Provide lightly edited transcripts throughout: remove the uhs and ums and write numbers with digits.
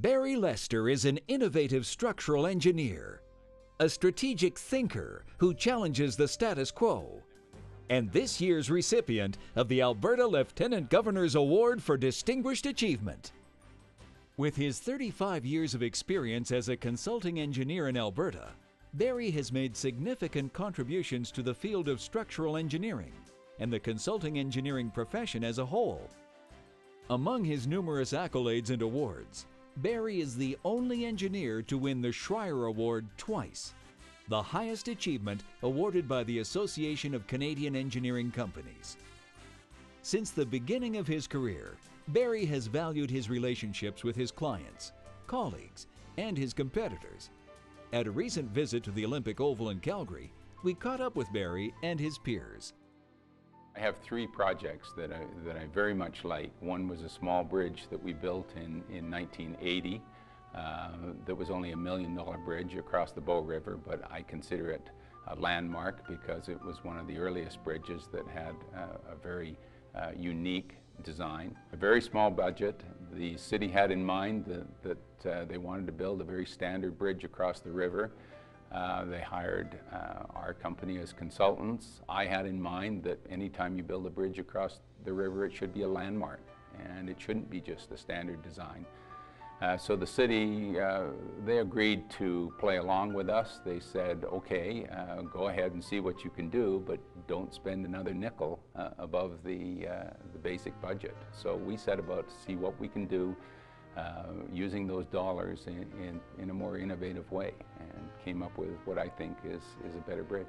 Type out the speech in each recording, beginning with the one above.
Barry Lester is an innovative structural engineer, a strategic thinker who challenges the status quo, and this year's recipient of the Alberta Lieutenant Governor's Award for Distinguished Achievement. With his 35 years of experience as a consulting engineer in Alberta, Barry has made significant contributions to the field of structural engineering and the consulting engineering profession as a whole. Among his numerous accolades and awards, Barry is the only engineer to win the Schreier Award twice, the highest achievement awarded by the Association of Canadian Engineering Companies. Since the beginning of his career, Barry has valued his relationships with his clients, colleagues, and his competitors. At a recent visit to the Olympic Oval in Calgary, we caught up with Barry and his peers. I have three projects that I very much like. One was a small bridge that we built in 1980. That was only $1 million bridge across the Bow River, but I consider it a landmark because it was one of the earliest bridges that had a very unique design. A very small budget. The city had in mind that they wanted to build a very standard bridge across the river. They hired our company as consultants. I had in mind that anytime you build a bridge across the river, it should be a landmark, and it shouldn't be just a standard design. So the city, they agreed to play along with us. They said, okay, go ahead and see what you can do, but don't spend another nickel above the basic budget. So we set about to see what we can do using those dollars in a more innovative way, and came up with what I think is a better bridge.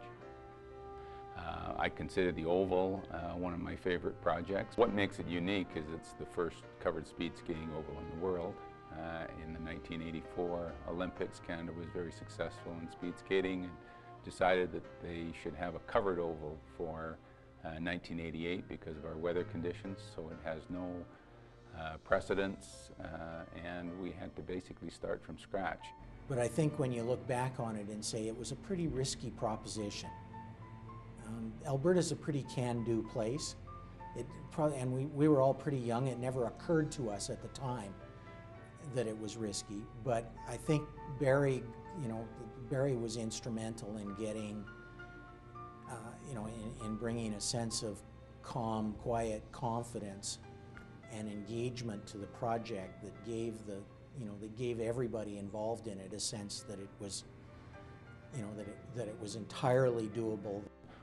I consider the Oval one of my favorite projects. What makes it unique is it's the first covered speed skating oval in the world. In the 1984 Olympics, Canada was very successful in speed skating and decided that they should have a covered oval for 1988 because of our weather conditions, so it has no precedence, and we had to basically start from scratch. But I think when you look back on it and say it was a pretty risky proposition. Alberta's a pretty can-do place. And we were all pretty young. It never occurred to us at the time that it was risky. But I think Barry was instrumental in getting, in bringing a sense of calm, quiet confidence and engagement to the project that gave everybody involved in it a sense that it was, that it was entirely doable.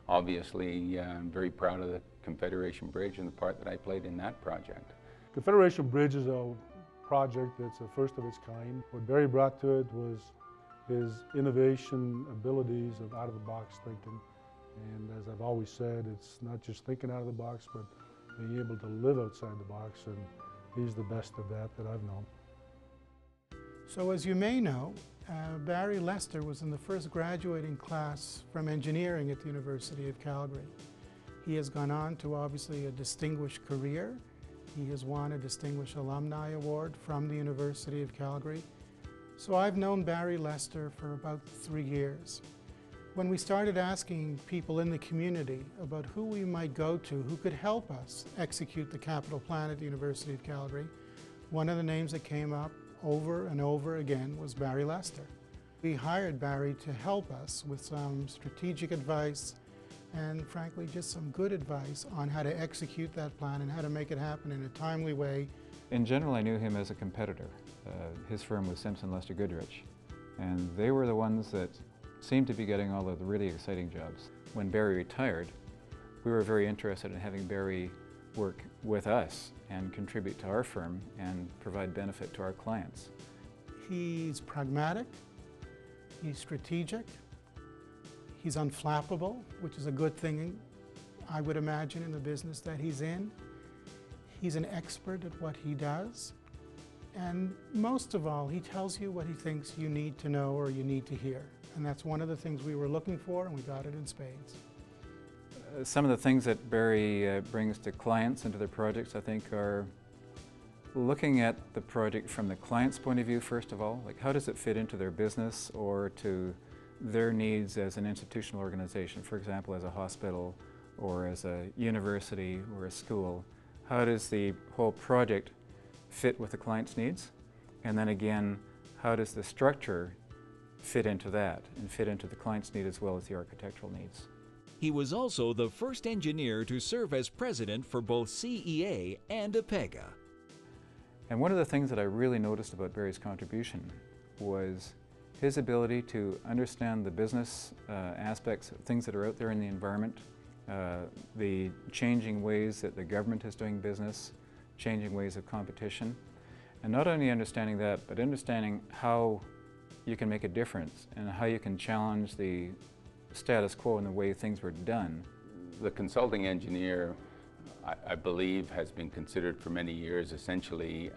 Obviously, I'm very proud of the Confederation Bridge and the part that I played in that project. Confederation Bridge is a project that's a first of its kind. What Barry brought to it was his innovation abilities of out-of-the-box thinking. And as I've always said, it's not just thinking out of the box, but being able to live outside the box, and he's the best of that I've known. So as you may know, Barry Lester was in the first graduating class from engineering at the University of Calgary. He has gone on to obviously a distinguished career. He has won a Distinguished Alumni Award from the University of Calgary. So I've known Barry Lester for about 3 years. When we started asking people in the community about who we might go to who could help us execute the capital plan at the University of Calgary, one of the names that came up over and over again was Barry Lester. We hired Barry to help us with some strategic advice and frankly just some good advice on how to execute that plan and how to make it happen in a timely way. In general, I knew him as a competitor. His firm was Simpson Lester Goodrich, and they were the ones that seemed to be getting all of the really exciting jobs. When Barry retired, we were very interested in having Barry work with us and contribute to our firm and provide benefit to our clients. He's pragmatic, he's strategic, he's unflappable, which is a good thing, I would imagine, in the business that he's in. He's an expert at what he does, and most of all, he tells you what he thinks you need to know or you need to hear. And that's one of the things we were looking for, and we got it in spades. Some of the things that Barry brings to clients and to their projects, I think, are looking at the project from the client's point of view, first of all. Like, how does it fit into their business or to their needs as an institutional organization, for example, as a hospital or as a university or a school? How does the whole project fit with the client's needs? And then again, how does the structure fit into that and fit into the client's need as well as the architectural needs? He was also the first engineer to serve as president for both CEA and APEGA. And one of the things that I really noticed about Barry's contribution was his ability to understand the business aspects, things that are out there in the environment, the changing ways that the government is doing business, changing ways of competition, and not only understanding that, but understanding how you can make a difference and how you can challenge the status quo in the way things were done. The consulting engineer, I believe, has been considered for many years essentially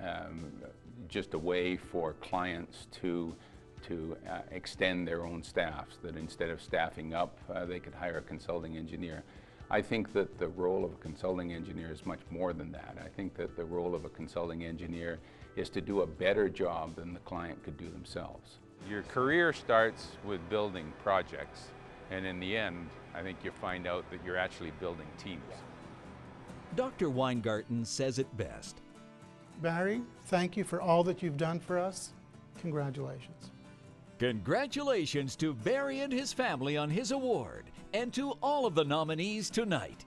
just a way for clients to extend their own staffs, that instead of staffing up, they could hire a consulting engineer. I think that the role of a consulting engineer is much more than that. I think that the role of a consulting engineer is to do a better job than the client could do themselves. Your career starts with building projects, and in the end, I think you find out that you're actually building teams. Dr. Weingarten says it best. Barry, thank you for all that you've done for us. Congratulations. Congratulations to Barry and his family on his award, and to all of the nominees tonight.